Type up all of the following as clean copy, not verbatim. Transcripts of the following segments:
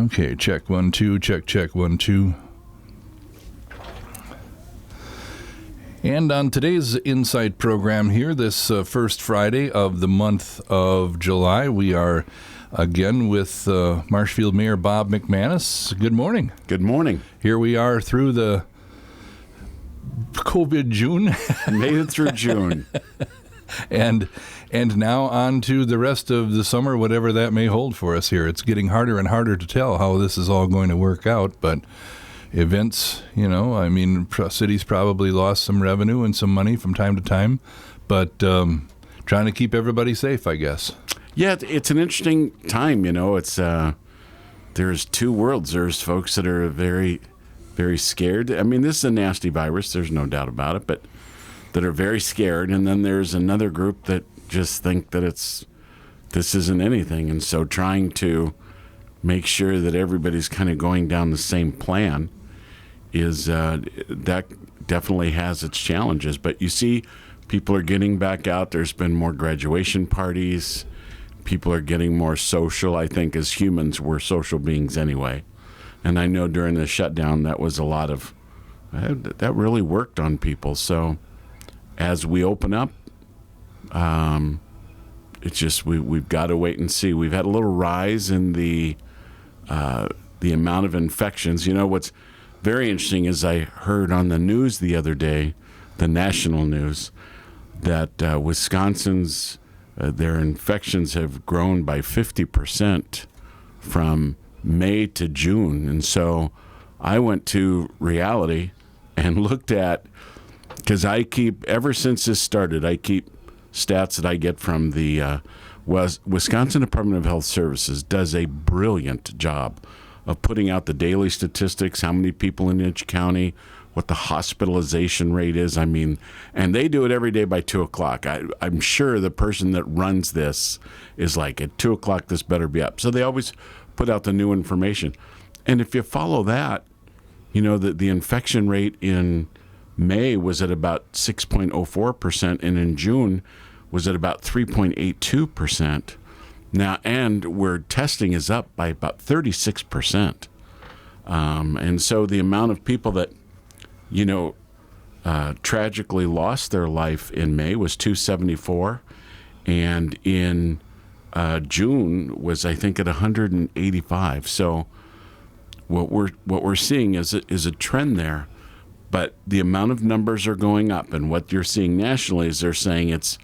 Okay, check 1 2, check 1 2. And on today's Insight program here, this first Friday of the month of July, we are again with Marshfield Mayor Bob McManus. Good morning. Good morning. Here we are through the COVID June. Made it through June. And now on to the rest of the summer, whatever that may hold for us here. It's getting harder and harder to tell how this is all going to work out, but events, cities probably lost some revenue and some money from time to time, but trying to keep everybody safe, I guess. Yeah, it's an interesting time, It's there's two worlds. There's folks that are very, very scared. I mean, this is a nasty virus, there's no doubt about it, but that are very scared, and then there's another group that just think that this isn't anything, and so trying to make sure that everybody's kind of going down the same plan is that definitely has its challenges. But you see people are getting back out. There's been more graduation parties. People are getting more social. I think as humans, we're social beings anyway. And I know during the shutdown, that was a lot of, that really worked on people. So as we open up, it's just we've got to wait and see. We've had a little rise in the amount of infections. What's very interesting is I heard on the news the other day, the national news, that Wisconsin's their infections have grown by 50% from May to June. And so I went to reality and looked at, because ever since this started, I keep stats that I get from the Wisconsin Department of Health Services does a brilliant job of putting out the daily statistics, how many people in each county, what the hospitalization rate is. I mean, and they do it every day by 2 o'clock. I'm sure the person that runs this is like, at 2 o'clock, this better be up. So they always put out the new information. And if you follow that, the infection rate in May was at about 6.04%, and in June was at about 3.82%. Now, and where testing is up by about 36%. And so the amount of people that, tragically lost their life in May was 274, and in June was, I think, at 185. So what we're seeing is a trend there. But the amount of numbers are going up, and what you're seeing nationally is they're saying it's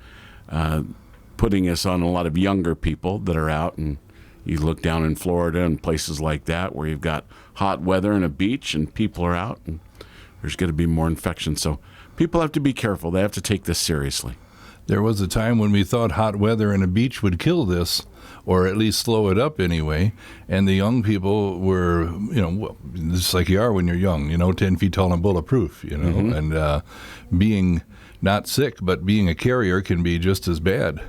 putting us on a lot of younger people that are out, and you look down in Florida and places like that where you've got hot weather and a beach and people are out, and there's going to be more infections. So people have to be careful. They have to take this seriously. There was a time when we thought hot weather and a beach would kill this, or at least slow it up anyway. And the young people were, just like you are when you're young, 10 feet tall and bulletproof, Mm-hmm. and being not sick, but being a carrier can be just as bad.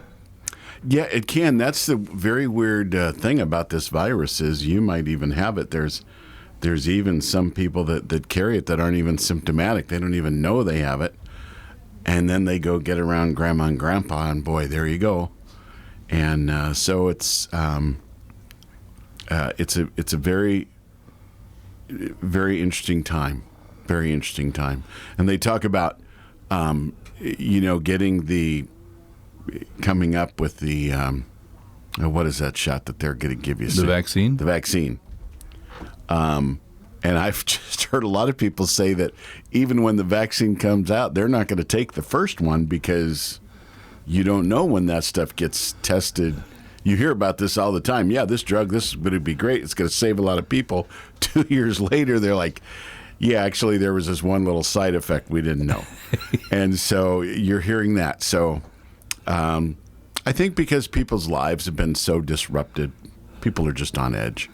Yeah, it can. That's the very weird thing about this virus is you might even have it. There's even some people that carry it that aren't even symptomatic. They don't even know they have it. And then they go get around grandma and grandpa, and boy, there you go. And so it's a very, very interesting time. Very interesting time. And they talk about, coming up with the, what is that shot that they're going to give you? The vaccine? The vaccine. And I've just heard a lot of people say that even when the vaccine comes out, they're not going to take the first one because you don't know when that stuff gets tested. You hear about this all the time. Yeah, this drug, this is going to be great. It's going to save a lot of people. 2 years later, they're like, yeah, actually, there was this one little side effect we didn't know. And so you're hearing that. So I think because people's lives have been so disrupted, people are just on edge.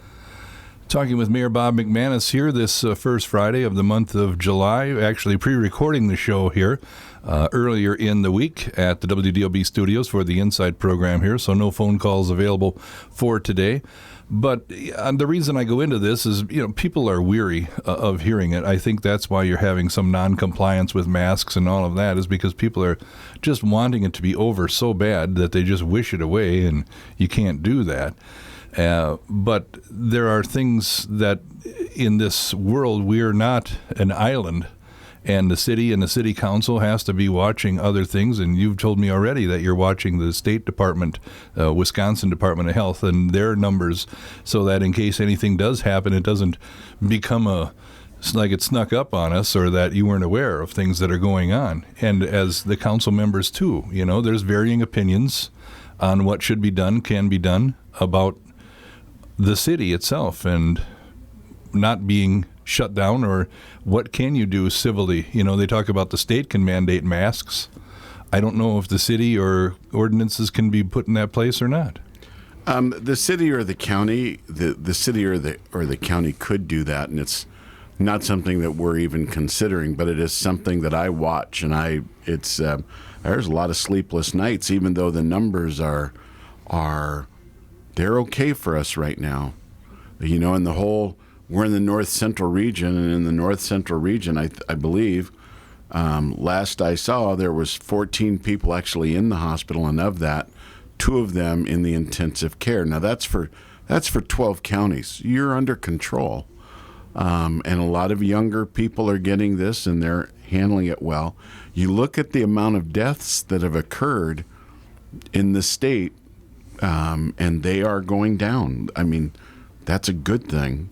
Talking with Mayor Bob McManus here this first Friday of the month of July, actually pre-recording the show here earlier in the week at the WDLB studios for the Inside program here, so no phone calls available for today. But the reason I go into this is, people are weary of hearing it. I think that's why you're having some non-compliance with masks and all of that, is because people are just wanting it to be over so bad that they just wish it away, and you can't do that. But there are things that in this world, we are not an island. And the city and the city council has to be watching other things. And you've told me already that you're watching the State Department, Wisconsin Department of Health, and their numbers, so that in case anything does happen, it doesn't become like it snuck up on us, or that you weren't aware of things that are going on. And as the council members too, there's varying opinions on what should be done, can be done about the city itself, and not being shut down, or what can you do civilly? They talk about the state can mandate masks. I don't know if the city or ordinances can be put in that place or not. The city or the county, the city or the county could do that, and it's not something that we're even considering, but it is something that I watch, and there's a lot of sleepless nights, even though the numbers are they're okay for us right now. In the whole, we're in the north central region, and in the north central region, I believe, last I saw, there was 14 people actually in the hospital, and of that, 2 of them in the intensive care. Now that's for 12 counties. You're under control, and a lot of younger people are getting this, and they're handling it well. You look at the amount of deaths that have occurred in the state, and they are going down. I mean, that's a good thing.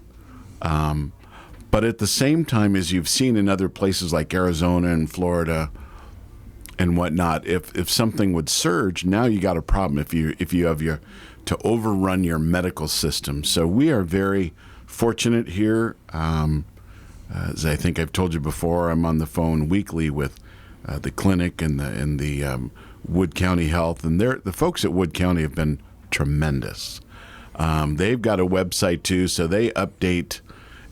But at the same time, as you've seen in other places like Arizona and Florida and whatnot, if something would surge, now you got a problem if you have to overrun your medical system. So we are very fortunate here. As I think I've told you before, I'm on the phone weekly with the clinic and the Wood County Health, and the folks at Wood County have been tremendous. They've got a website too, so they update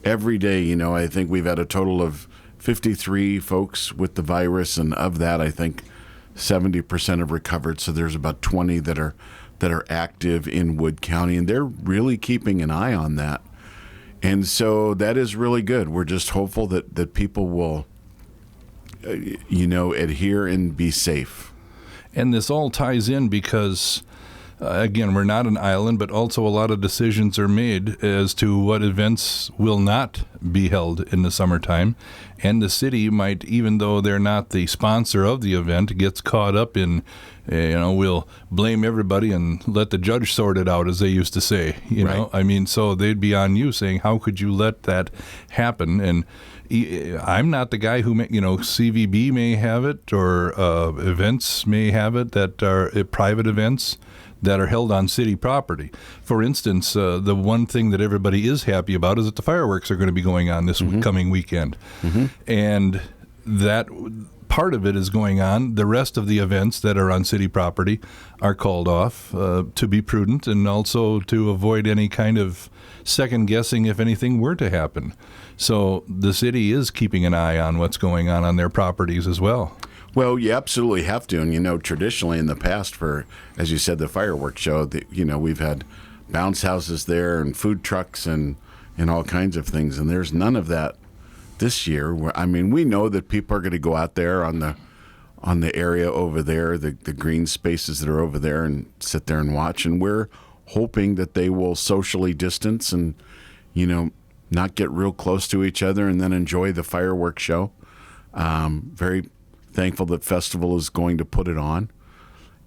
every day. I think we've had a total of 53 folks with the virus, and of that, I think 70% have recovered. So there's about 20 that are active in Wood County, and they're really keeping an eye on that. And so that is really good. We're just hopeful that people will, adhere and be safe. And this all ties in because, again, we're not an island, but also a lot of decisions are made as to what events will not be held in the summertime. And the city might, even though they're not the sponsor of the event, gets caught up in, we'll blame everybody and let the judge sort it out, as they used to say. Right. I mean, so they'd be on you saying, how could you let that happen? And I'm not the guy who, CVB may have it, or events may have it that are private events that are held on city property. For instance, the one thing that everybody is happy about is that the fireworks are going to be going on this coming weekend. Mm-hmm. And that part of it is going on. The rest of the events that are on city property are called off to be prudent, and also to avoid any kind of second guessing if anything were to happen. So the city is keeping an eye on what's going on their properties as well. Well, you absolutely have to. And, traditionally in the past for, as you said, the fireworks show, we've had bounce houses there and food trucks and all kinds of things. And there's none of that this year. We know that people are going to go out there on the area over there, the green spaces that are over there, and sit there and watch. And we're hoping that they will socially distance and, not get real close to each other, and then enjoy the fireworks show. Very thankful that Festival is going to put it on.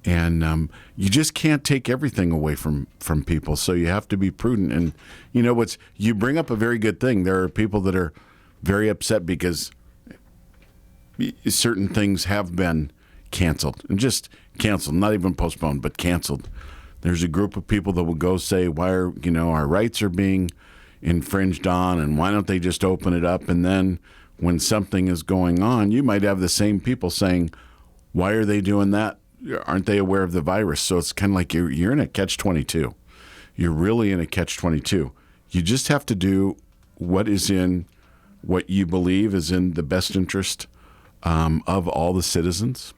And you just can't take everything away from people, so you have to be prudent. And you bring up a very good thing. There are people that are very upset because certain things have been canceled, and just canceled, not even postponed, but canceled. There's a group of people that will go say, why are our rights are being infringed on, and why don't they just open it up? And then when something is going on, you might have the same people saying, why are they doing that? Aren't they aware of the virus? So it's kind of like you're in a catch-22. You're really in a catch-22. You just have to do what you believe is in the best interest of all the citizens,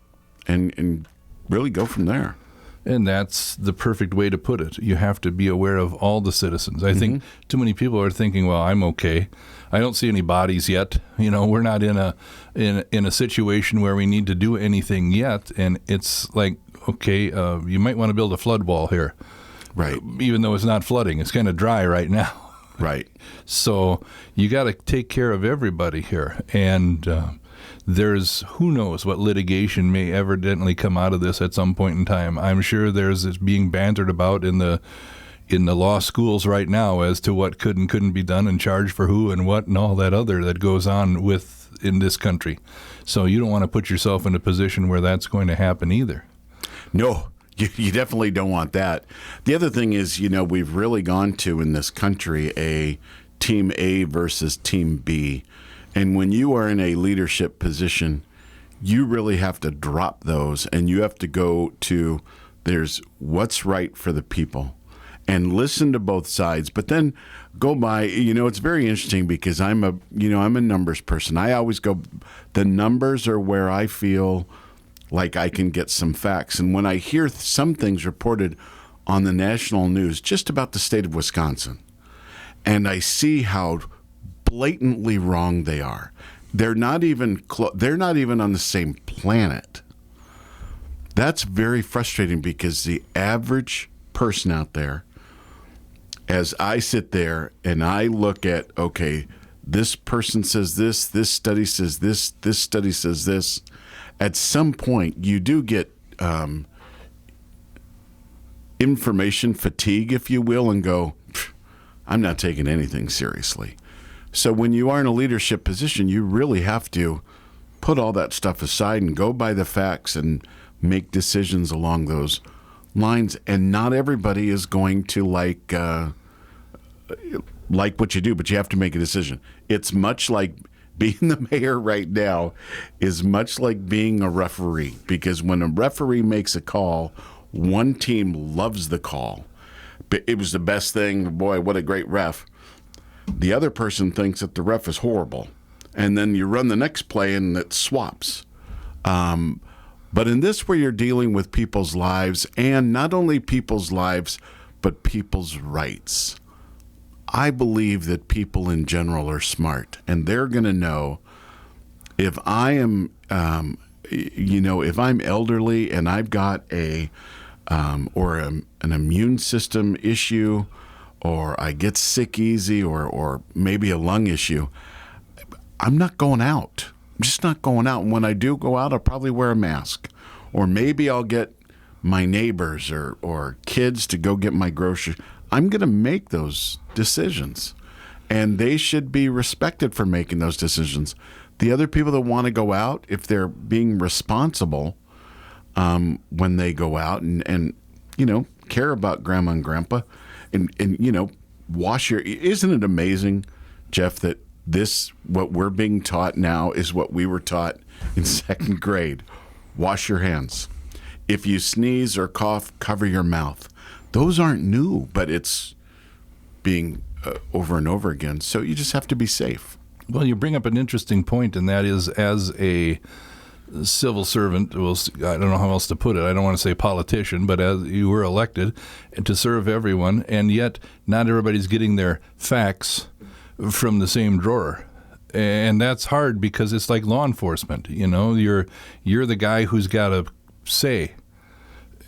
and really go from there. And that's the perfect way to put it. You have to be aware of all the citizens. I think too many people are thinking, well, I'm okay. I don't see any bodies yet. We're not in a situation where we need to do anything yet. And it's like, okay, you might want to build a flood wall here. Right. Even though it's not flooding, it's kind of dry right now. Right. So you got to take care of everybody here. And there's, who knows what litigation may evidently come out of this at some point in time. I'm sure there's this being bantered about in the law schools right now as to what could and couldn't be done and charged for who and what and all that other that goes on in this country. So you don't want to put yourself in a position where that's going to happen either. No, you definitely don't want that. The other thing is, we've really gone to in this country a Team A versus Team B. And when you are in a leadership position, you really have to drop those and you have to go to there's what's right for the people and listen to both sides, but then go by, it's very interesting because I'm a numbers person. I always go, the numbers are where I feel like I can get some facts. And when I hear some things reported on the national news just about the state of Wisconsin, and I see how blatantly wrong they are, they're not even on the same planet. That's very frustrating because the average person out there, as I sit there and I look at, okay, this person says this study says this study says this, at some point you do get information fatigue, if you will, and go, I'm not taking anything seriously. So when you are in a leadership position, you really have to put all that stuff aside and go by the facts and make decisions along those lines. And not everybody is going to like what you do, but you have to make a decision. It's much like being the mayor right now is much like being a referee, because when a referee makes a call, one team loves the call. It was the best thing. Boy, what a great ref. The other person thinks that the ref is horrible. And then you run the next play and it swaps. But in this, where you're dealing with people's lives, and not only people's lives, but people's rights, I believe that people in general are smart, and they're going to know if I am, if I'm elderly and I've got an immune system issue, or I get sick easy, or maybe a lung issue, I'm not going out. I'm just not going out. And when I do go out, I'll probably wear a mask, or maybe I'll get my neighbors or kids to go get my groceries. I'm going to make those decisions, and they should be respected for making those decisions. The other people that want to go out, if they're being responsible when they go out and care about grandma and grandpa and wash your... Isn't it amazing, Jeff, that what we're being taught now is what we were taught in second grade? Wash your hands. If you sneeze or cough, cover your mouth. Those aren't new, but it's being over and over again. So you just have to be safe. Well, you bring up an interesting point, and that is, as a civil servant, I don't know how else to put it. I don't want to say politician, but as you were elected to serve everyone, and yet not everybody's getting their facts from the same drawer. And that's hard because it's like law enforcement. You're the guy who's got a say.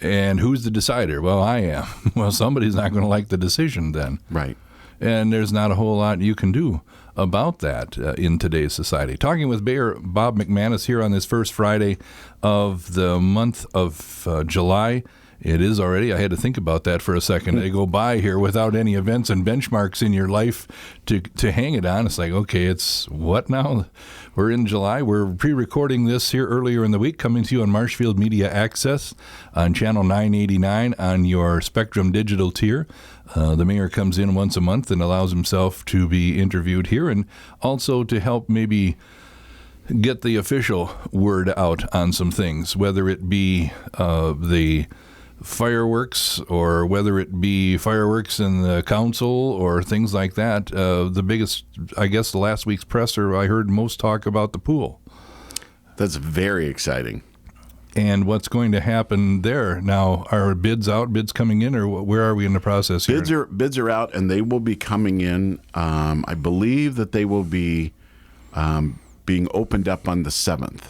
And who's the decider? Well, I am. Well, somebody's not going to like the decision then. Right. And there's not a whole lot you can do about that in today's society. Talking with Mayor Bob McManus here on this first Friday of the month of July. It is already. I had to think about that for a second. They go by here without any events and benchmarks in your life to hang it on. It's like, okay, it's what now? We're in July. We're pre-recording this here earlier in the week, coming to you on Marshfield Media Access on Channel 989 on your Spectrum Digital tier. The mayor comes in once a month and allows himself to be interviewed here, and also to help maybe get the official word out on some things, whether it be the fireworks, or whether it be fireworks in the council or things like that. The biggest, I guess, the last week's presser, I heard most talk about the pool. That's very exciting. And what's going to happen there now? Are bids out, bids coming in, or where are we in the process here? Bids are out, and they will be coming in. I believe that they will be being opened up on the 7th,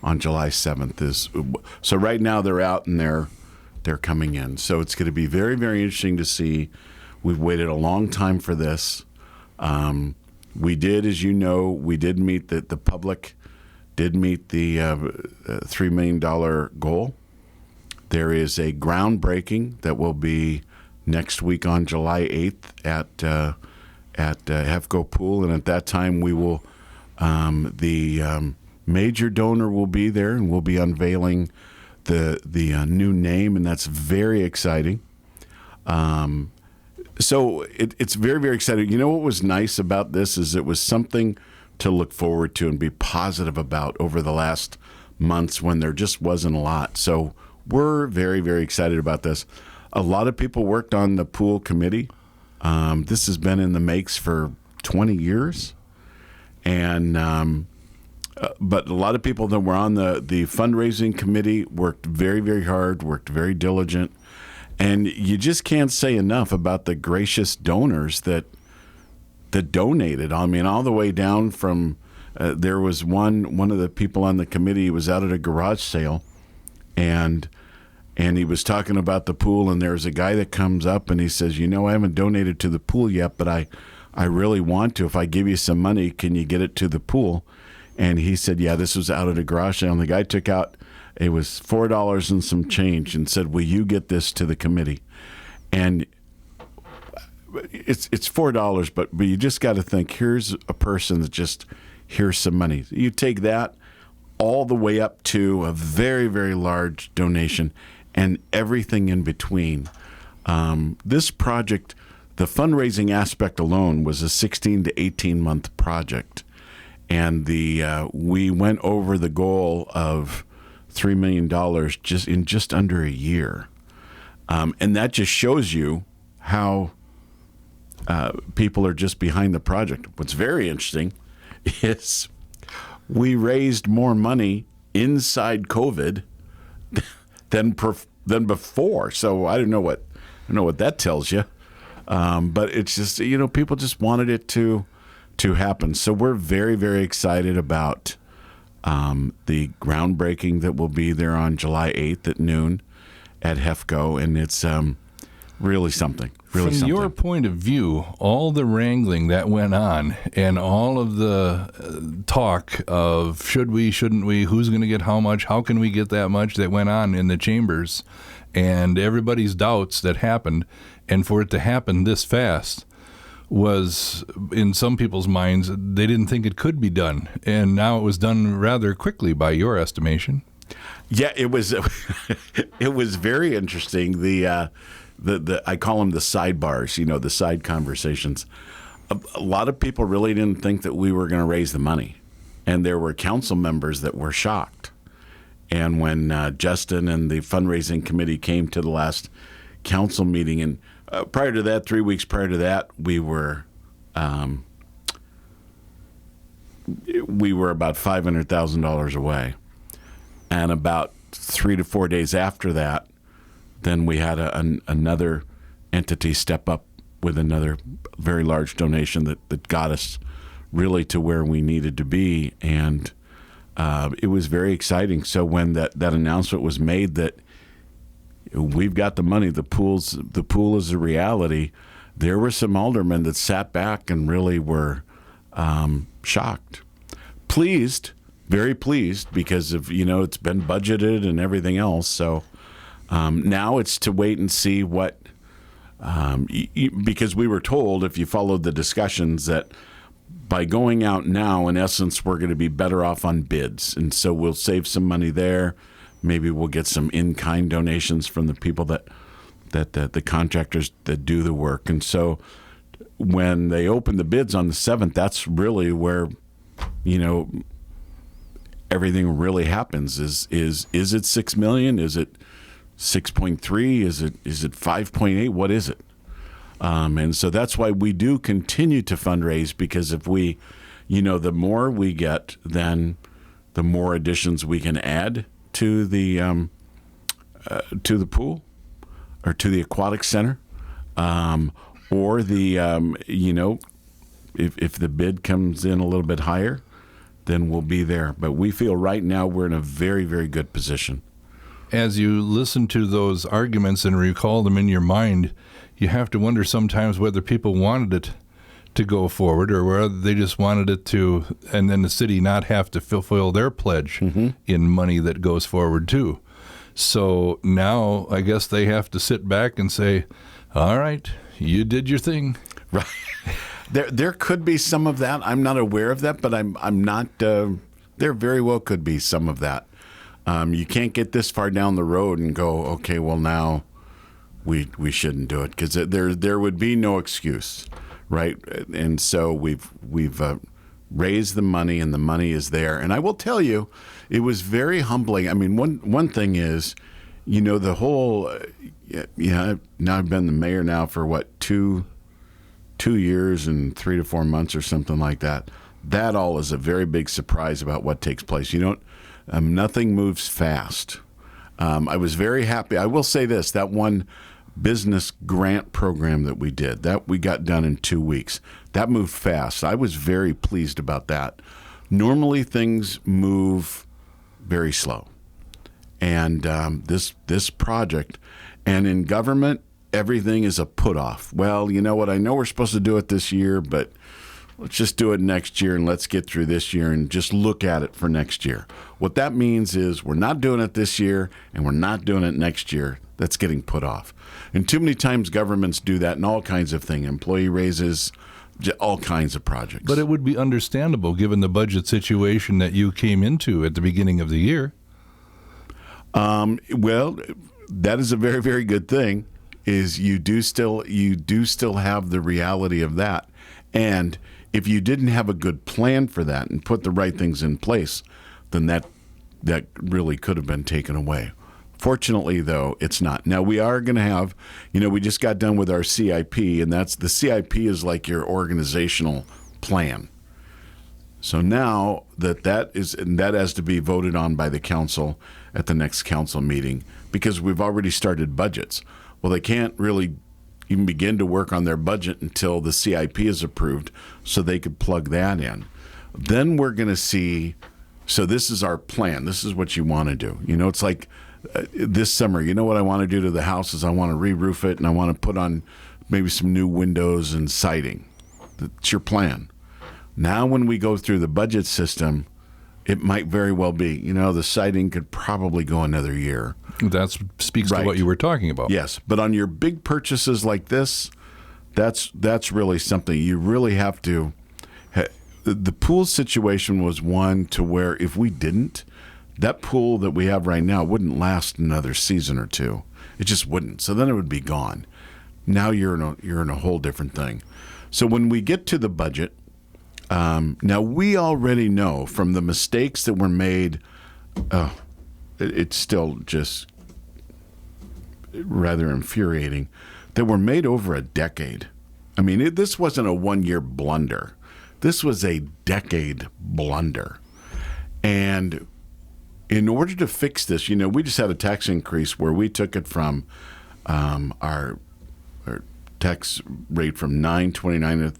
on July 7th. So right now they're out and they're they're coming in. So it's going to be very, very interesting to see. We've waited a long time for this. We did, as you know, we did meet the public did meet the $3 million goal. There is a groundbreaking that will be next week on July 8th at HEFCO Pool, and at that time we will the major donor will be there, and we'll be unveiling the new name, and that's very exciting. So it's very, very exciting. You know what was nice about this is it was something to look forward to and be positive about over the last months when there just wasn't a lot. So we're very, very excited about this. A lot of people worked on the pool committee. This has been in the makes for 20 years. And but a lot of people that were on the fundraising committee worked very, very hard, worked very diligent. And you just can't say enough about the gracious donors that donated. I mean, all the way down from there was one of the people on the committee was out at a garage sale, and he was talking about the pool, and there's a guy that comes up and he says, I haven't donated to the pool yet, but I really want to. If I give you some money, can you get it to the pool? And he said, yeah, this was out at a garage sale. And the guy took out, it was $4 and some change, and said, will you get this to the committee? And it's $4, but you just got to think, here's a person that just, here's some money. You take that all the way up to a very, very large donation and everything in between. This project, the fundraising aspect alone was a 16 to 18 month project. And we went over the goal of $3 million just under a year. And that just shows you how people are just behind the project. What's very interesting is we raised more money inside COVID than before. So I don't know what that tells you. But it's just, people just wanted it to happen. So we're very, very excited about the groundbreaking that will be there on July 8th at noon at HEFCO, and it's really something. From your point of view, all the wrangling that went on and all of the talk of should we, shouldn't we, who's going to get how much, how can we get that much, that went on in the chambers, and everybody's doubts that happened, and for it to happen this fast was, in some people's minds, they didn't think it could be done, and now it was done rather quickly by your estimation. Yeah, it was. It was very interesting. The I call them the sidebars. The side conversations. A lot of people really didn't think that we were going to raise the money, and there were council members that were shocked. And when Justin and the fundraising committee came to the last council meeting, and prior to that, 3 weeks prior to that, we were about $500,000 away. And about 3 to 4 days after that, then we had another entity step up with another very large donation that got us really to where we needed to be. And it was very exciting. So when that announcement was made that we've got the money, the pool is a reality, there were some aldermen that sat back and really were shocked. Pleased, very pleased, because of it's been budgeted and everything else. So now it's to wait and see what because we were told, if you followed the discussions, that by going out now, in essence, we're going to be better off on bids, and so we'll save some money there. Maybe we'll get some in-kind donations from the people that the contractors that do the work. And so when they open the bids on the 7th, that's really where everything really happens. Is it $6 million? Is it 6.3? Is it 5.8? What is it? And so that's why we do continue to fundraise, because if we, the more we get, then the more additions we can add to the pool or to the aquatic center, or the if the bid comes in a little bit higher, then we'll be there. But we feel right now we're in a very, very good position. as you listen to those arguments and recall them in your mind, you have to wonder sometimes whether people wanted it to go forward or whether they just wanted it to, and then the city not have to fulfill their pledge in money that goes forward too. So now I guess they have to sit back and say, all right, you did your thing. Right. There could be some of that. I'm not aware of that, but I'm not. There very well could be some of that. You can't get this far down the road and go, okay, well now we shouldn't do it, because there would be no excuse, right? And so we've raised the money, and the money is there. And I will tell you, it was very humbling. I mean, one thing is, the whole now I've been the mayor now for what, 2 years and 3 to 4 months or something like that. That all is a very big surprise about what takes place. Nothing moves fast. I was very happy. I will say this, that one business grant program that we did, that we got done in 2 weeks. That moved fast. I was very pleased about that. Normally things move very slow. And this project, and in government, everything is a put off. Well, you know what? I know we're supposed to do it this year, but let's just do it next year, and let's get through this year and just look at it for next year. What that means is we're not doing it this year, and we're not doing it next year. That's getting put off. And too many times governments do that in all kinds of things, employee raises, all kinds of projects. But it would be understandable given the budget situation that you came into at the beginning of the year. Well, that is a very, very good thing, is you do still have the reality of that. And if you didn't have a good plan for that and put the right things in place, then that really could have been taken away. Fortunately, though, it's not. Now, we are going to have, we just got done with our CIP, and the CIP is like your organizational plan. So now that has to be voted on by the council at the next council meeting, because we've already started budgets. Well, they can't really even begin to work on their budget until the CIP is approved, so they could plug that in. Then we're going to see, so this is our plan. This is what you want to do. It's like this summer, what I want to do to the house is I want to re-roof it, and I want to put on maybe some new windows and siding. That's your plan. Now when we go through the budget system, it might very well be, the siding could probably go another year. That speaks to what you were talking about. Yes, but on your big purchases like this, that's really something you really have to. The pool situation was one to where if we didn't, that pool that we have right now wouldn't last another season or two. It just wouldn't. So then it would be gone. Now you're in a whole different thing. So when we get to the budget, now we already know from the mistakes that were made. It's still just rather infuriating that were made over a decade. I mean, this wasn't a 1-year blunder. This was a decade blunder. And in order to fix this, we just had a tax increase where we took it from our tax rate from $9.29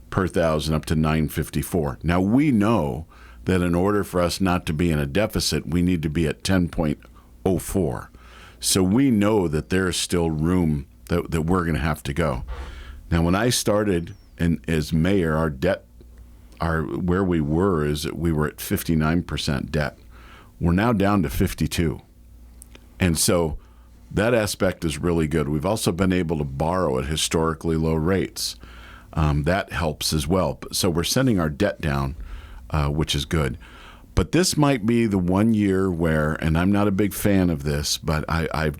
per thousand up to $9.54. Now, we know that in order for us not to be in a deficit, we need to be at 10.04. So we know that there is still room that we're going to have to go. Now, when I started as mayor, our debt, where we were is that we were at 59% debt. We're now down to 52. And so that aspect is really good. We've also been able to borrow at historically low rates. That helps as well. So we're sending our debt down, which is good. But this might be the 1 year where, and I'm not a big fan of this, but I've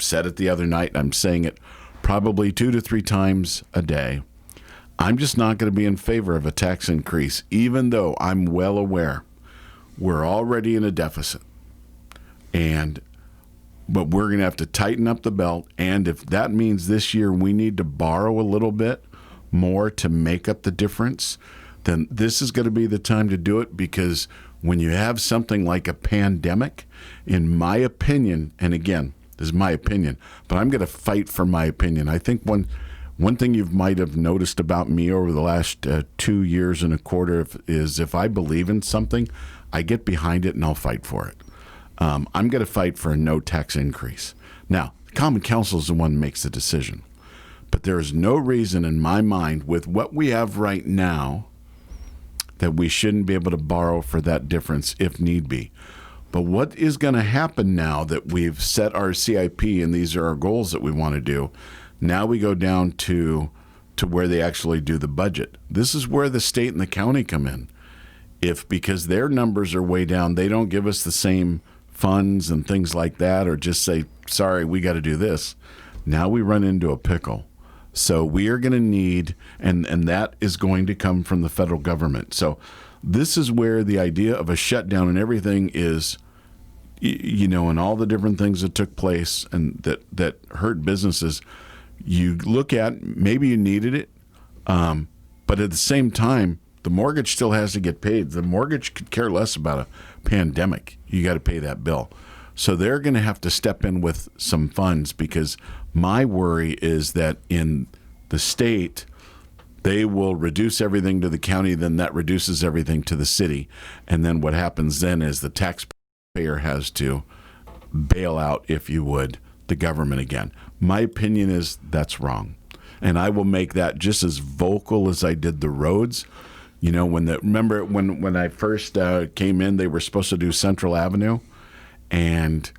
said it the other night, I'm saying it probably 2 to 3 times a day. I'm just not going to be in favor of a tax increase, even though I'm well aware we're already in a deficit. But we're going to have to tighten up the belt. And if that means this year we need to borrow a little bit more to make up the difference, then this is going to be the time to do it, because when you have something like a pandemic, in my opinion, and again, this is my opinion, but I'm going to fight for my opinion. I think one thing you might have noticed about me over the last 2 years and a quarter is if I believe in something, I get behind it and I'll fight for it. I'm going to fight for a no tax increase. Now, the Common Council is the one who makes the decision. But there is no reason in my mind with what we have right now that we shouldn't be able to borrow for that difference if need be. But what is going to happen now that we've set our CIP and these are our goals that we want to do, now we go down to where they actually do the budget. This is where the state and the county come in. If because their numbers are way down, they don't give us the same funds and things like that, or just say, sorry, we got to do this. Now we run into a pickle. So we are going to need, and that is going to come from the federal government. So this is where the idea of a shutdown and everything is, and all the different things that took place and that hurt businesses, you look at, maybe you needed it, but at the same time, the mortgage still has to get paid. The mortgage could care less about a pandemic. You got to pay that bill. So they're going to have to step in with some funds, because my worry is that in the state, they will reduce everything to the county, then that reduces everything to the city. And then what happens then is the taxpayer has to bail out, if you would, the government again. My opinion is that's wrong. And I will make that just as vocal as I did the roads. Remember when I first came in, they were supposed to do Central Avenue, and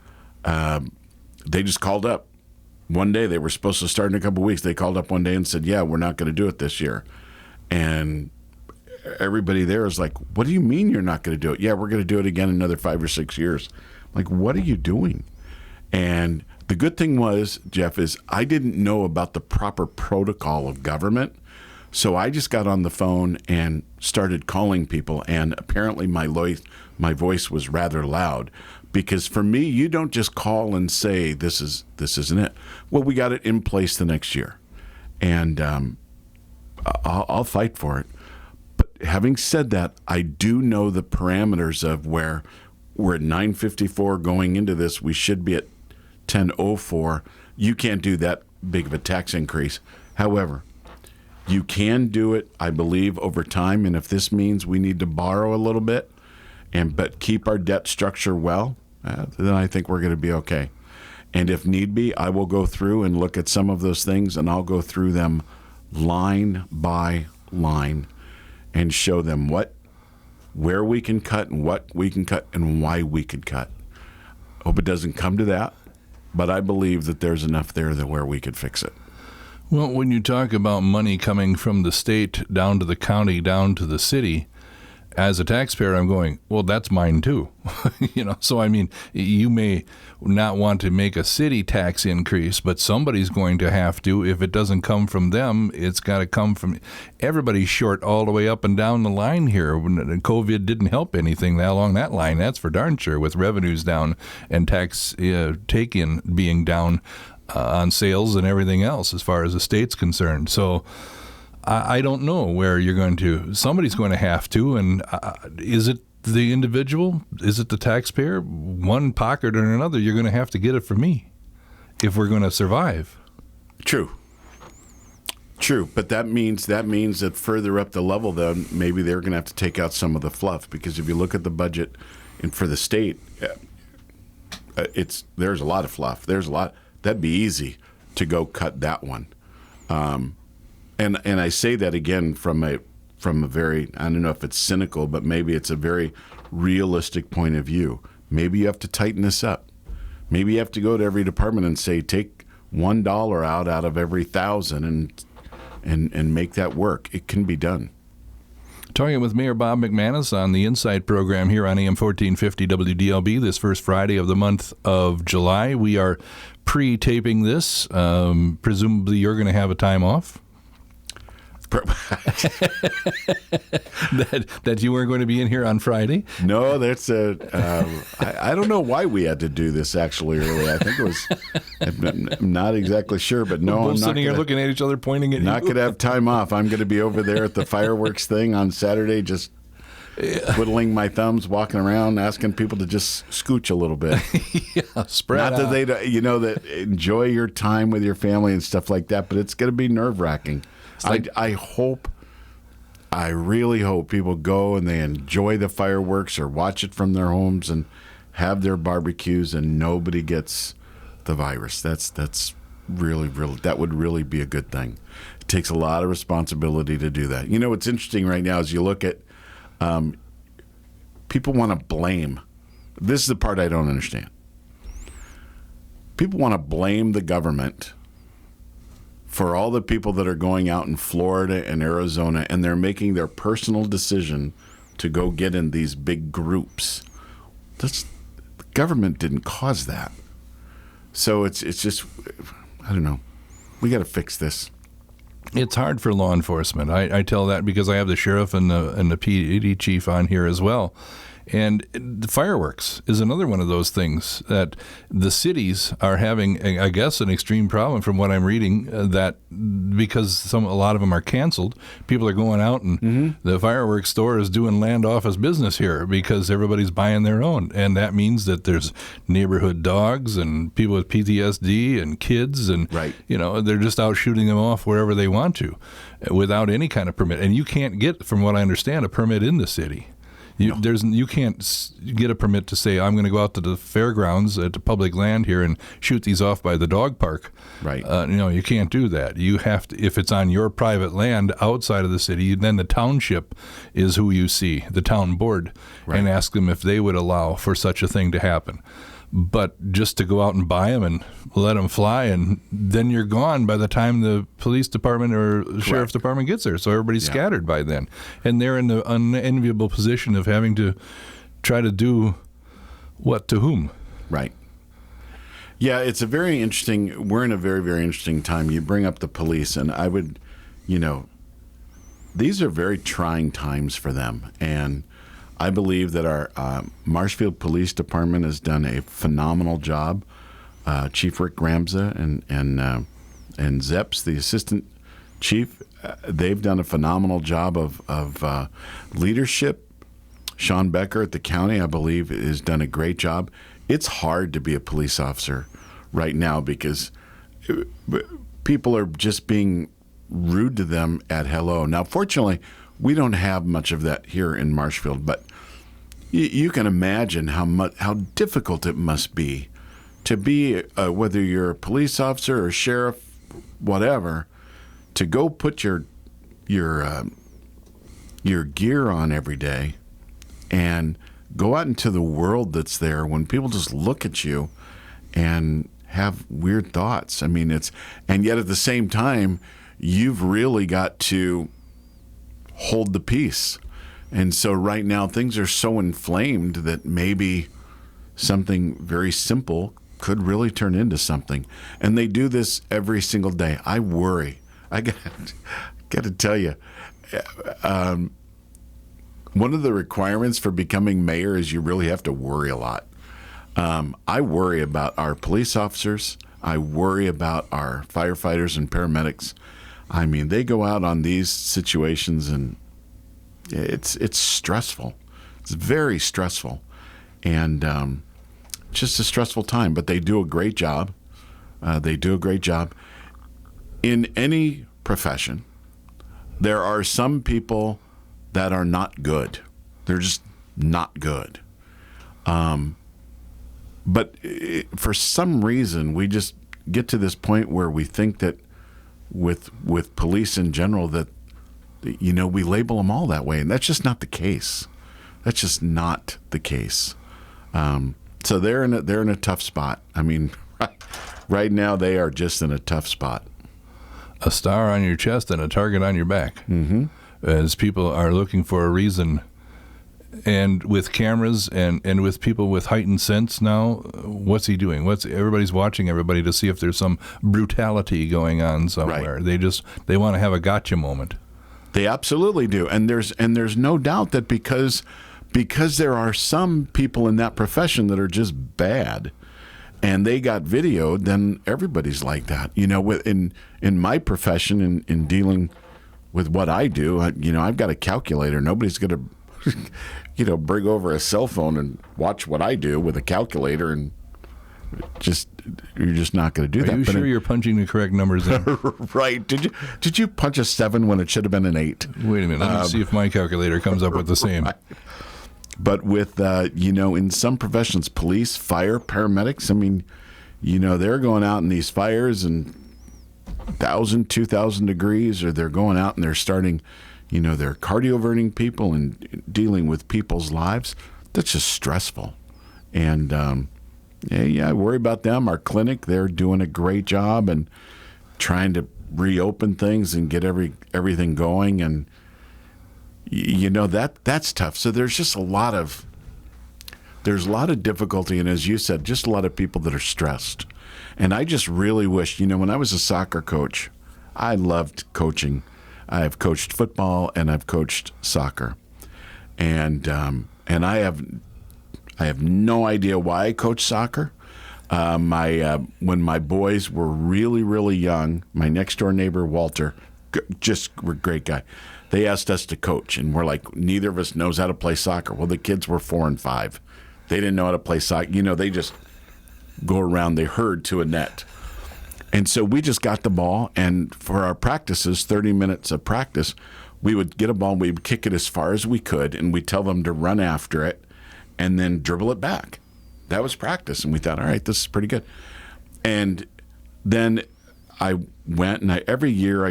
they just called up. One day, they were supposed to start in a couple of weeks. They called up one day and said, yeah, we're not going to do it this year. And everybody there is like, what do you mean you're not going to do it? Yeah, we're going to do it again in another 5 or 6 years. I'm like, what are you doing? And the good thing was, Jeff, is I didn't know about the proper protocol of government. So I just got on the phone and started calling people, and apparently my voice was rather loud, because for me, you don't just call and say this isn't it. Well, we got it in place the next year, and I'll fight for it. But having said that, I do know the parameters of where we're at 9:54 going into this. We should be at 10:04. You can't do that big of a tax increase. However, you can do it, I believe, over time. And if this means we need to borrow a little bit, but keep our debt structure well, then I think we're going to be okay. And if need be, I will go through and look at some of those things, and I'll go through them line by line and show them where we can cut and what we can cut and why we could cut. Hope it doesn't come to that, but I believe that there's enough there that where we could fix it. Well, when you talk about money coming from the state down to the county, down to the city, as a taxpayer, I'm going, well, that's mine too. So I mean, you may not want to make a city tax increase, but somebody's going to have to. If it doesn't come from them, it's got to come from everybody's short all the way up and down the line here. COVID didn't help anything along that line. That's for darn sure, with revenues down and tax take-in being down on sales and everything else as far as the state's concerned. So I don't know where you're going to. Somebody's going to have to. And is it the individual? Is it the taxpayer? One pocket or another, you're going to have to get it from me if we're going to survive. True. But that means that further up the level, then maybe they're going to have to take out some of the fluff, because if you look at the budget and for the state, there's a lot of fluff. There's a lot. That'd be easy to go cut that one. And I say that again from a very, I don't know if it's cynical, but maybe it's a very realistic point of view. Maybe you have to tighten this up. Maybe you have to go to every department and say, take $1 out of every 1,000 and make that work. It can be done. Talking with Mayor Bob McManus on the Insight program here on AM 1450 WDLB this first Friday of the month of July. We are pre-taping this. Presumably you're going to have a time off? that you weren't going to be in here on Friday? No, that's I don't know why we had to do this actually early. I think it was, I'm not exactly sure, but no, we're both I'm not sitting here looking at each other, pointing at not you. going to have time off. I'm going to be over there at the fireworks thing on Saturday, just twiddling my thumbs, walking around, asking people to just scooch a little bit. Spread Not out. that they, that enjoy your time with your family and stuff like that, but it's going to be nerve-wracking. Like, I really hope people go and they enjoy the fireworks or watch it from their homes and have their barbecues, and nobody gets the virus. That's really, that would really be a good thing. It takes a lot of responsibility to do that. You know, what's interesting right now is you look at people want to blame. This is the part I don't understand. People want to blame the government for all the people that are going out in Florida and Arizona, and they're making their personal decision to go get in these big groups. The government didn't cause that. So it's just, I don't know. We got to fix this. It's hard for law enforcement. I tell that because I have the sheriff and the PD chief on here as well. And the fireworks is another one of those things that the cities are having, I guess, an extreme problem from what I'm reading, that because a lot of them are canceled, people are going out and the fireworks store is doing land office business here because everybody's buying their own. And that means that there's neighborhood dogs and people with PTSD and kids and, you know, they're just out shooting them off wherever they want to without any kind of permit. And you can't get, from what I understand, a permit in the city. You can't get a permit to say, I'm going to go out to the fairgrounds at the public land here and shoot these off by the dog park. Right. You can't do that. You have to, if it's on your private land outside of the city, then the township is who you see, the town board, and ask them if they would allow for such a thing to happen. But just to go out and buy them and let them fly, and then you're gone by the time the police department or sheriff's department gets there. So everybody's scattered by then. And they're in the unenviable position of having to try to do what to whom. Right. Yeah, it's a very interesting, we're in a very, very interesting time. You bring up the police, and I would, these are very trying times for them. And I believe that our Marshfield Police Department has done a phenomenal job. Chief Rick Gramza and Zeps, the assistant chief, they've done a phenomenal job of leadership. Sean Becker at the county, I believe, has done a great job. It's hard to be a police officer right now because people are just being rude to them at hello. Now, fortunately, we don't have much of that here in Marshfield, but you can imagine how difficult it must be to be, whether you're a police officer or sheriff, whatever, to go put your gear on every day and go out into the world that's there when people just look at you and have weird thoughts. I mean, and yet at the same time, you've really got to hold the peace. And so right now things are so inflamed that maybe something very simple could really turn into something. And they do this every single day. I worry. I got to tell you, one of the requirements for becoming mayor is you really have to worry a lot. I worry about our police officers. I worry about our firefighters and paramedics. I mean, they go out on these situations and it's stressful. It's very stressful, and just a stressful time. But they do a great job. They do a great job. In any profession, there are some people that are not good. They're just not good. But for some reason, we just get to this point where we think that with police in general that, we label them all that way, and that's just not the case. That's just not the case. So they're in a tough spot. I mean, right now they are just in a tough spot. A star on your chest and a target on your back. Mm-hmm. As people are looking for a reason, and with cameras and with people with heightened sense now, what's he doing? Everybody's watching everybody to see if there's some brutality going on somewhere. Right. They want to have a gotcha moment. They absolutely do, and there's no doubt that because there are some people in that profession that are just bad, and they got videoed, then everybody's like that. In my profession, in dealing with what I do, I've got a calculator. Nobody's going to, bring over a cell phone and watch what I do with a calculator, and you're just not going to do that. Are you sure you're punching the correct numbers in? Right. Did you punch a 7 when it should have been an 8? Wait a minute. Let me see if my calculator comes up with the same. But with, in some professions, police, fire, paramedics, they're going out in these fires and 1,000, 2,000 degrees, or they're going out and they're starting, they're cardioverting people and dealing with people's lives. That's just stressful. And, I worry about them. Our clinic, they're doing a great job and trying to reopen things and get everything going. And, that's tough. So there's just a lot of difficulty. And as you said, just a lot of people that are stressed. And I just really wish, when I was a soccer coach, I loved coaching. I have coached football and I've coached soccer. And I have no idea why I coach soccer. When my boys were really, really young, my next door neighbor, Walter, just a great guy, they asked us to coach. And we're like, neither of us knows how to play soccer. Well, the kids were 4 and 5. They didn't know how to play soccer. They just go around, they herd to a net. And so we just got the ball, and for our practices, 30 minutes of practice, we would get a ball, we would kick it as far as we could, and we'd tell them to run after it and then dribble it back. That was practice, and we thought, all right, this is pretty good. And then I went, and every year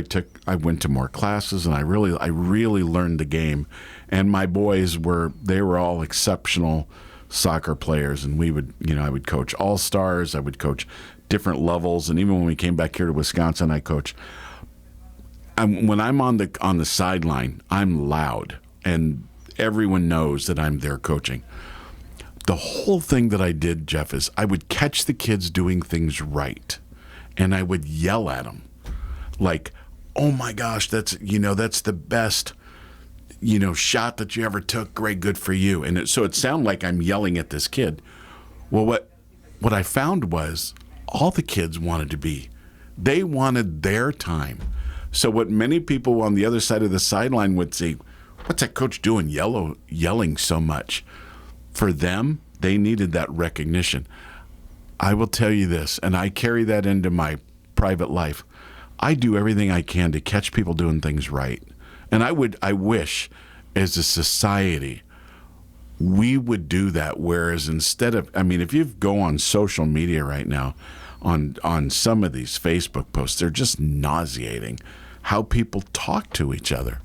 I went to more classes, and I really learned the game. And my boys they were all exceptional soccer players, and I would coach all-stars, I would coach different levels, and even when we came back here to Wisconsin, I coached. When I'm on the sideline, I'm loud, and everyone knows that I'm there coaching. The whole thing that I did, Jeff, is I would catch the kids doing things right, and I would yell at them, like, "Oh my gosh, that's the best." Shot that you ever took, great, good for you. And so it sounded like I'm yelling at this kid. Well, what I found was all the kids they wanted their time. So what many people on the other side of the sideline would say, what's that coach doing yelling so much? For them, they needed that recognition. I will tell you this, and I carry that into my private life. I do everything I can to catch people doing things right. And I wish, as a society, we would do that. Whereas instead of, if you go on social media right now, on some of these Facebook posts, they're just nauseating how people talk to each other.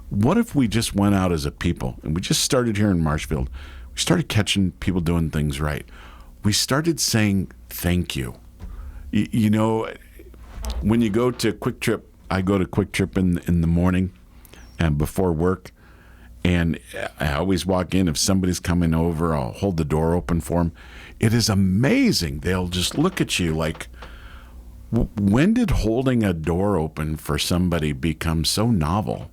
What if we just went out as a people, and we just started here in Marshfield, we started catching people doing things right. We started saying thank you. When you go to Quick Trip, I go to Quick Trip in the morning and before work, and I always walk in. If somebody's coming over, I'll hold the door open for them. It is amazing. They'll just look at you like, when did holding a door open for somebody become so novel?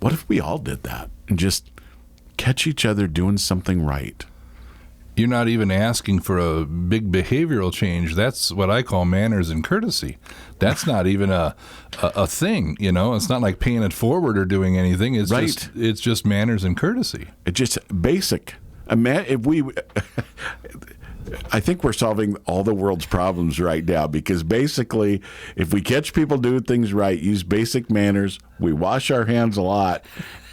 What if we all did that and just catch each other doing something right? You're not even asking for a big behavioral change. That's what I call manners and courtesy. That's not even a thing, It's not like paying it forward or doing anything. It's right. It's just manners and courtesy. It's just basic. I think we're solving all the world's problems right now, because basically, if we catch people doing things right, use basic manners, we wash our hands a lot,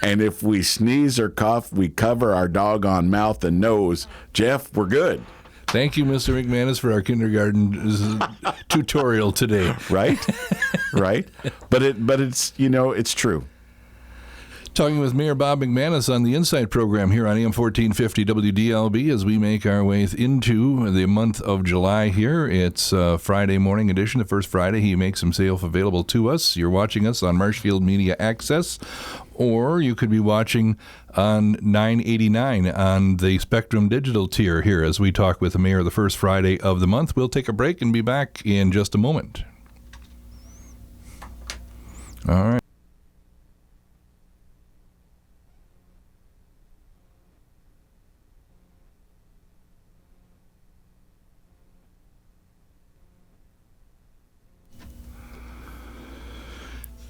and if we sneeze or cough, we cover our doggone mouth and nose. Jeff, we're good. Thank you, Mr. McManus, for our kindergarten tutorial today. Right? Right? But it's it's true. Talking with Mayor Bob McManus on the Insight program here on AM 1450 WDLB as we make our way into the month of July here. It's Friday morning edition, the first Friday. He makes himself available to us. You're watching us on Marshfield Media Access, or you could be watching on 989 on the Spectrum Digital tier here as we talk with the mayor the first Friday of the month. We'll take a break and be back in just a moment. All right.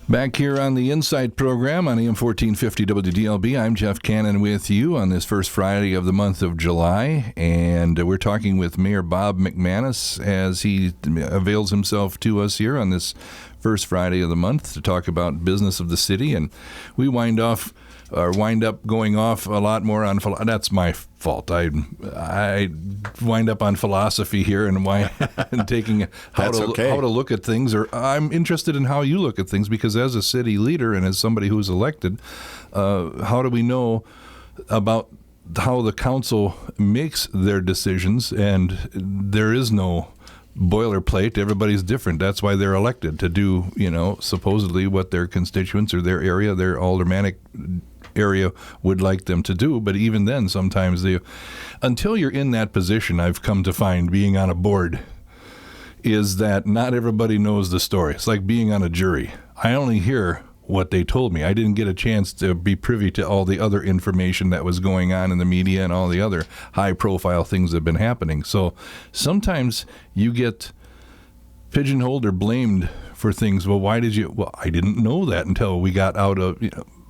Back here on the Insight program on AM 1450 WDLB, I'm Jeff Cannon with you on this first Friday of the month of July, and we're talking with Mayor Bob McManus as he avails himself to us here on this first Friday of the month to talk about business of the city. And we wind off wind up going off a lot more on that's my fault. I wind up on philosophy here and taking how to look at things, or I'm interested in how you look at things, because as a city leader and as somebody who's elected, how do we know about how the council makes their decisions? And there is no boilerplate. Everybody's different. That's why they're elected, to do, supposedly what their constituents or their area, their aldermanic area would like them to do. But even then, sometimes until you're in that position, I've come to find, being on a board, is that not everybody knows the story. It's like being on a jury. I only hear what they told me. I didn't get a chance to be privy to all the other information that was going on in the media and all the other high-profile things that have been happening. So sometimes you get pigeonholed or blamed for things. Well, why did you? Well, I didn't know that until we got out of,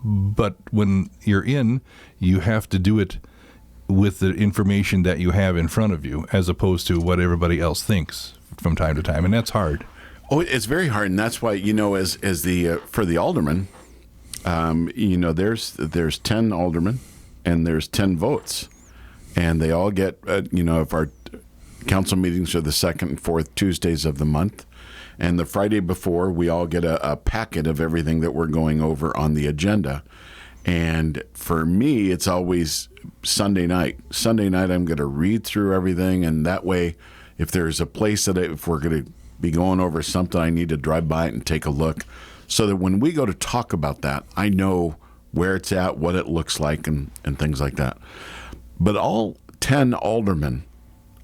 But when you're in, you have to do it with the information that you have in front of you, as opposed to what everybody else thinks from time to time, and that's hard. Oh, it's very hard, and that's why, as the for the alderman, there's 10 aldermen and there's 10 votes, and they all get if our council meetings are the second and fourth Tuesdays of the month, and the Friday before we all get a packet of everything that we're going over on the agenda. And for me, it's always Sunday night. Sunday night, I'm going to read through everything, and that way, if there's a place that if we're going to be going over something, I need to drive by it and take a look, so that when we go to talk about that, I know where it's at, what it looks like, and things like that. But all 10 aldermen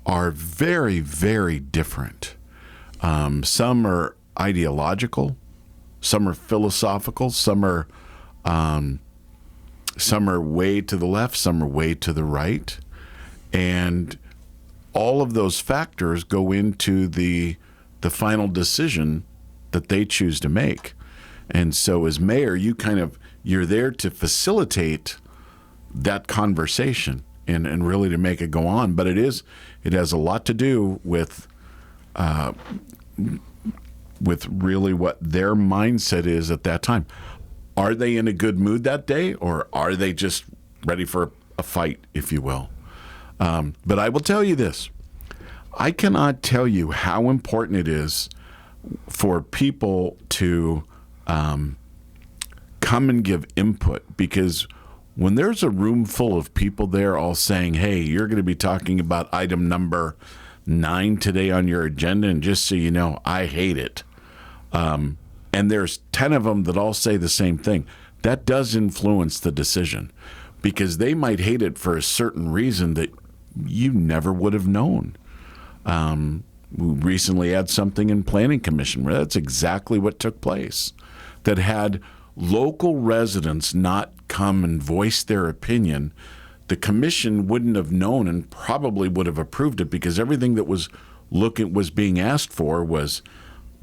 are very, very different. Some are ideological, some are philosophical, some are way to the left, some are way to the right, and all of those factors go into the final decision that they choose to make. And so as mayor, you're there to facilitate that conversation and really to make it go on. But it has a lot to do with really what their mindset is at that time. Are they in a good mood that day, or are they just ready for a fight, if you will? But I will tell you this. I cannot tell you how important it is for people to come and give input, because when there's a room full of people there all saying, hey, you're going to be talking about item number 9 today on your agenda, and just so you know, I hate it. And there's 10 of them that all say the same thing. That does influence the decision, because they might hate it for a certain reason that you never would have known. We recently had something in Planning Commission where that's exactly what took place. That had local residents not come and voice their opinion, the commission wouldn't have known and probably would have approved it, because everything that was being asked for was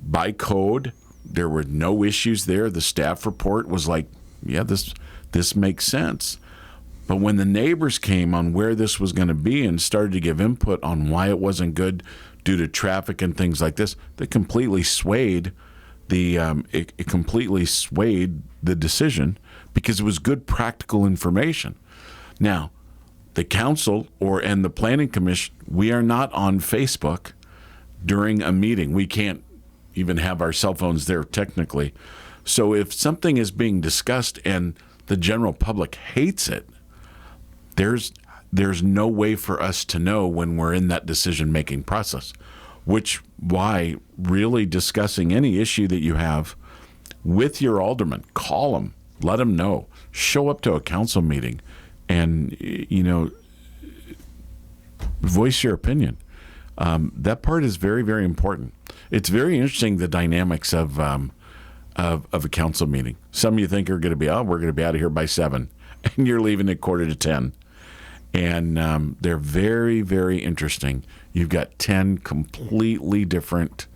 by code. There were no issues there. The staff report was like, yeah, this makes sense. But when the neighbors came on where this was going to be and started to give input on why it wasn't good due to traffic and things like this, they completely swayed it completely swayed the decision, because it was good practical information. Now, the council and the planning commission, we are not on Facebook during a meeting. We can't even have our cell phones there technically. So if something is being discussed and the general public hates it, there's no way for us to know when we're in that decision-making process, why really discussing any issue that you have with your alderman, call them, let them know, show up to a council meeting, and, voice your opinion. That part is very, very important. It's very interesting, the dynamics of a council meeting. Some you think are going to be, we're going to be out of here by 7, and you're leaving at 9:45. And they're very, very interesting. You've got 10 completely different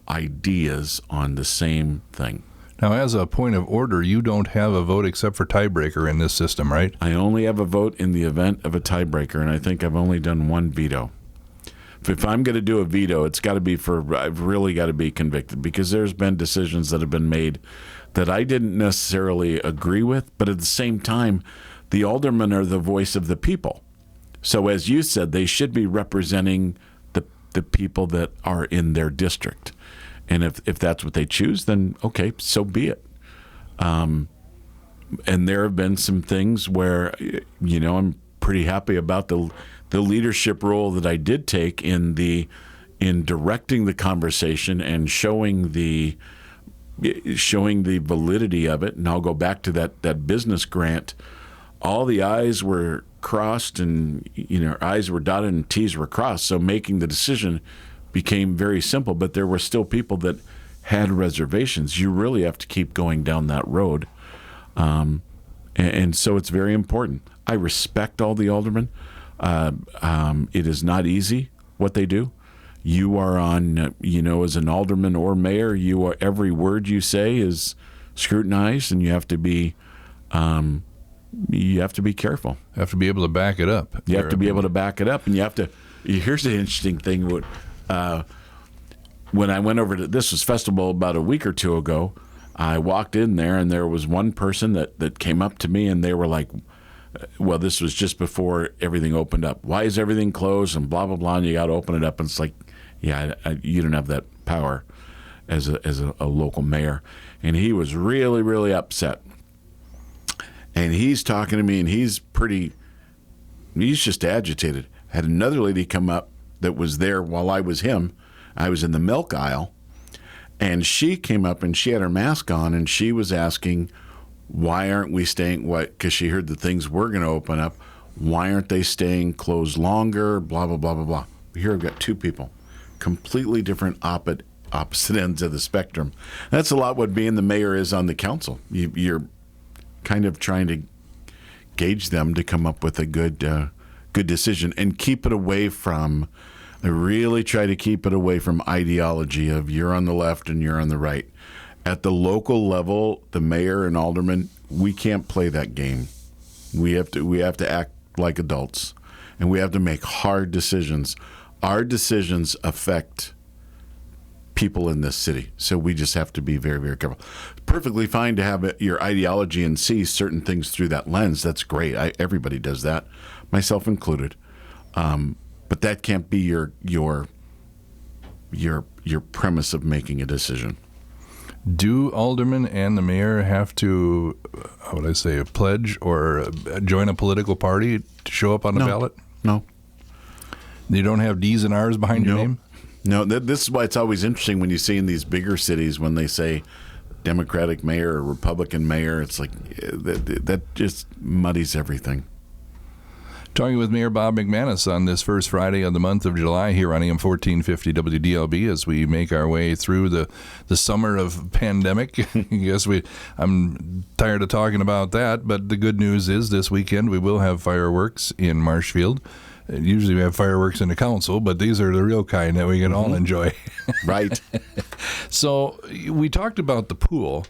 ideas on the same thing. Now, as a point of order, you don't have a vote except for tiebreaker in this system, right? I only have a vote in the event of a tiebreaker, and I think I've only done one veto. if I'm going to do a veto, it's got to be I've really got to be convicted, because there's been decisions that have been made that I didn't necessarily agree with, but at the same time, the aldermen are the voice of the people. So as you said, they should be representing the people that are in their district. And if that's what they choose, then okay, so be it. And there have been some things where, I'm pretty happy about the leadership role that I did take in directing the conversation and showing the validity of it. And I'll go back to that business grant. All the I's were crossed and, I's were dotted and T's were crossed. So making the decision became very simple, but there were still people that had reservations. You really have to keep going down that road. And so it's very important. I respect all the aldermen. It is not easy what they do. You are on, as an alderman or mayor, every word you say is scrutinized, and you have to be careful. You have to be able to back it up. You have to be able to back it up, and you have to. Here's the interesting thing. When I went over to this was festival about a week or two ago, I walked in there, and there was one person that came up to me, and they were like, well, this was just before everything opened up. Why is everything closed and blah, blah, blah, and you got to open it up? And it's like, yeah, you don't have that power as a local mayor. And he was really, really upset. And he's talking to me, and he's just agitated. Had another lady come up that was there while I was in the milk aisle, and she came up and she had her mask on, and she was asking, why aren't we staying, because she heard the things were going to open up, why aren't they staying closed longer, blah, blah, blah, blah, blah. Here I've got two people, completely different opposite ends of the spectrum. That's a lot what being the mayor is on the council. You're kind of trying to gauge them to come up with a good decision and keep it away from, I really try to keep it away from ideology of you're on the left and you're on the right. At the local level, the mayor and aldermen, we can't play that game. We have to act like adults, and we have to make hard decisions. Our decisions affect people in this city, so we just have to be very, very careful. Perfectly fine to have your ideology and see certain things through that lens. That's great. Everybody does that, myself included. But that can't be your premise of making a decision. Do aldermen and the mayor have to, how would I say, a pledge or join a political party to show up on the ballot? No. You don't have D's and R's behind your name? No, this is why it's always interesting when you see in these bigger cities when they say Democratic mayor or Republican mayor, it's like that just muddies everything. Talking with Mayor Bob McManus on this first Friday of the month of July here on AM 1450 WDLB as we make our way through the summer of pandemic. I guess I'm tired of talking about that, but the good news is this weekend we will have fireworks in Marshfield. Usually we have fireworks in the council, but these are the real kind that we can all enjoy. Right. So we talked about the pool,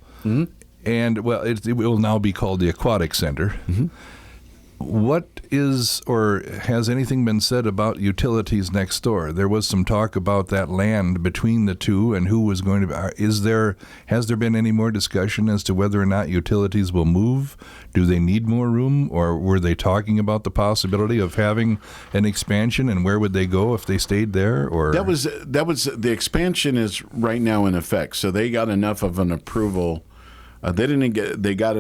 and well, it will now be called the Aquatic Center. Mm-hmm. What is, or has anything been said about utilities next door? There was some talk about that land between the two and who was going to be. Has there been any more discussion as to whether or not utilities will move? Do they need more room, or were they talking about the possibility of having an expansion, and where would they go if they stayed there? Or that was the expansion is right now in effect. So they got enough of an approval. They got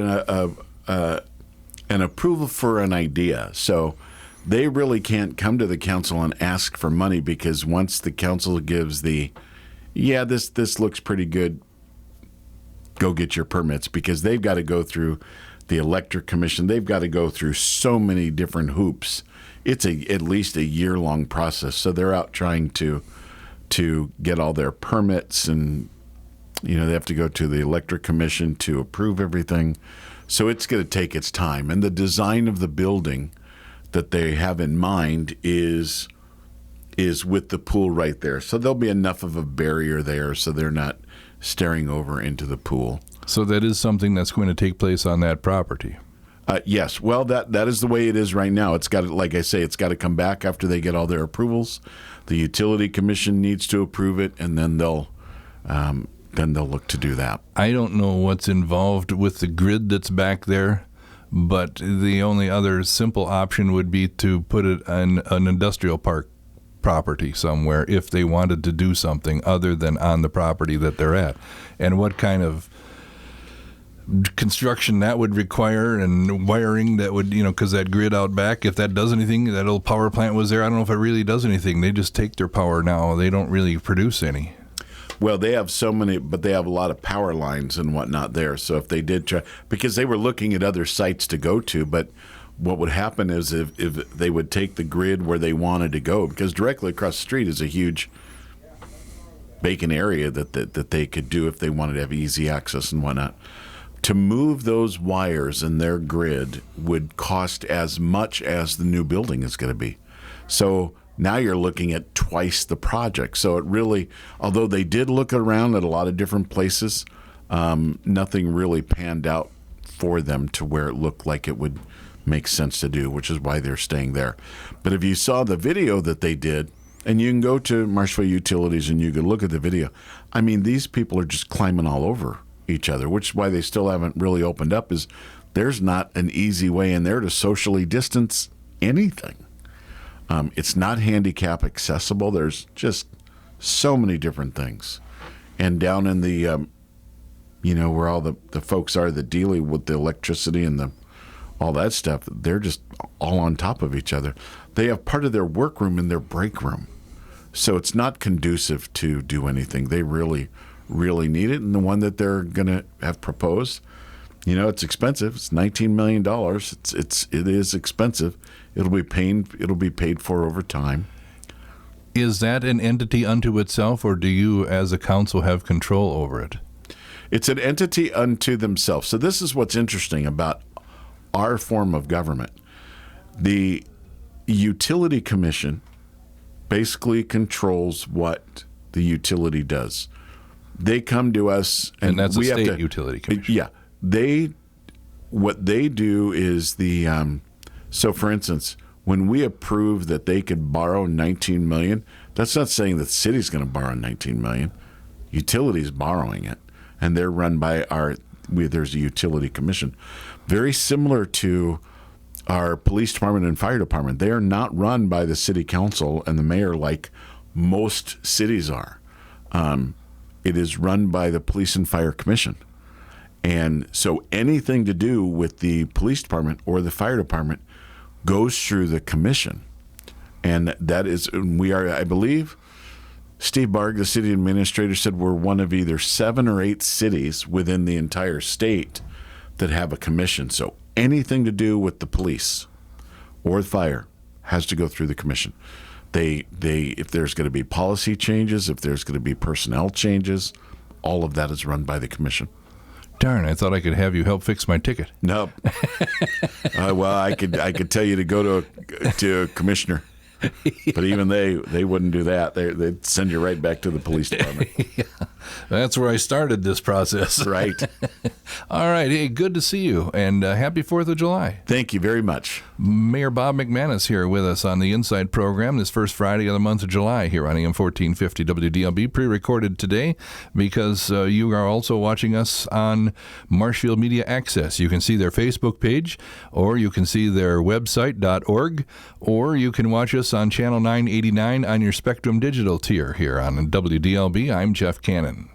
an approval for an idea. So they really can't come to the council and ask for money, because once the council gives this looks pretty good, go get your permits, because they've got to go through the electric commission. They've got to go through so many different hoops. It's at least a year-long process. So they're out trying to get all their permits, and they have to go to the electric commission to approve everything. So it's going to take its time. And the design of the building that they have in mind is with the pool right there. So there'll be enough of a barrier there so they're not staring over into the pool. So that is something that's going to take place on that property. Yes. Well, that is the way it is right now. It's got to, like I say, it's got to come back after they get all their approvals. The Utility Commission needs to approve it, and then they'll look to do that. I don't know what's involved with the grid that's back there, but the only other simple option would be to put it on an industrial park property somewhere if they wanted to do something other than on the property that they're at. And what kind of construction that would require and wiring that would, because that grid out back, if that does anything, that old power plant was there, I don't know if it really does anything. They just take their power now. They don't really produce any. Well, they have so many, but they have a lot of power lines and whatnot there. So if they did try, because they were looking at other sites to go to, but what would happen is if they would take the grid where they wanted to go, because directly across the street is a huge vacant area that they could do if they wanted to have easy access and whatnot. To move those wires in their grid would cost as much as the new building is going to be. So now you're looking at twice the project. So it really, although they did look around at a lot of different places, nothing really panned out for them to where it looked like it would make sense to do, which is why they're staying there. But if you saw the video that they did, and you can go to Marshfield Utilities and you can look at the video, I mean, these people are just climbing all over each other, which is why they still haven't really opened up, is there's not an easy way in there to socially distance anything. It's not handicap accessible. There's just so many different things. And down in the, where all the folks are that deal with the electricity and all that stuff, they're just all on top of each other. They have part of their workroom in their break room. So it's not conducive to do anything. They really, really need it. And the one that they're going to have proposed, it's expensive. It's $19 million. It is expensive. It'll be paid for over time. Is that an entity unto itself, or do you as a council have control over it? It's an entity unto themselves. So this is what's interesting about our form of government. The Utility Commission basically controls what the utility does. They come to us, and that's we a state have to, utility commission. Yeah, what they do is so for instance, when we approve that they could borrow $19 million, that's not saying that the city's going to borrow $19 million. Utility's borrowing it, and they're run by there's a utility commission. Very similar to our police department and fire department. They are not run by the city council and the mayor like most cities are. It is run by the police and fire commission. And so anything to do with the police department or the fire department goes through the commission. And we are, I believe, Steve Barg, the city administrator, said we're one of either 7 or 8 cities within the entire state that have a commission. So anything to do with the police or the fire has to go through the commission. If there's going to be policy changes, if there's going to be personnel changes, all of that is run by the commission. Darn, I thought I could have you help fix my ticket. No. Well, I could tell you to go to a commissioner. But even they wouldn't do that. They'd send you right back to the police department. Yeah, that's where I started this process. Right. All right. Hey, good to see you, and happy 4th of July. Thank you very much. Mayor Bob McManus here with us on the Inside program this first Friday of the month of July here on AM 1450 WDLB, pre-recorded today because you are also watching us on Marshfield Media Access. You can see their Facebook page, or you can see their website.org, or you can watch us on Channel 989 on your Spectrum Digital tier here on WDLB. I'm Jeff Cannon.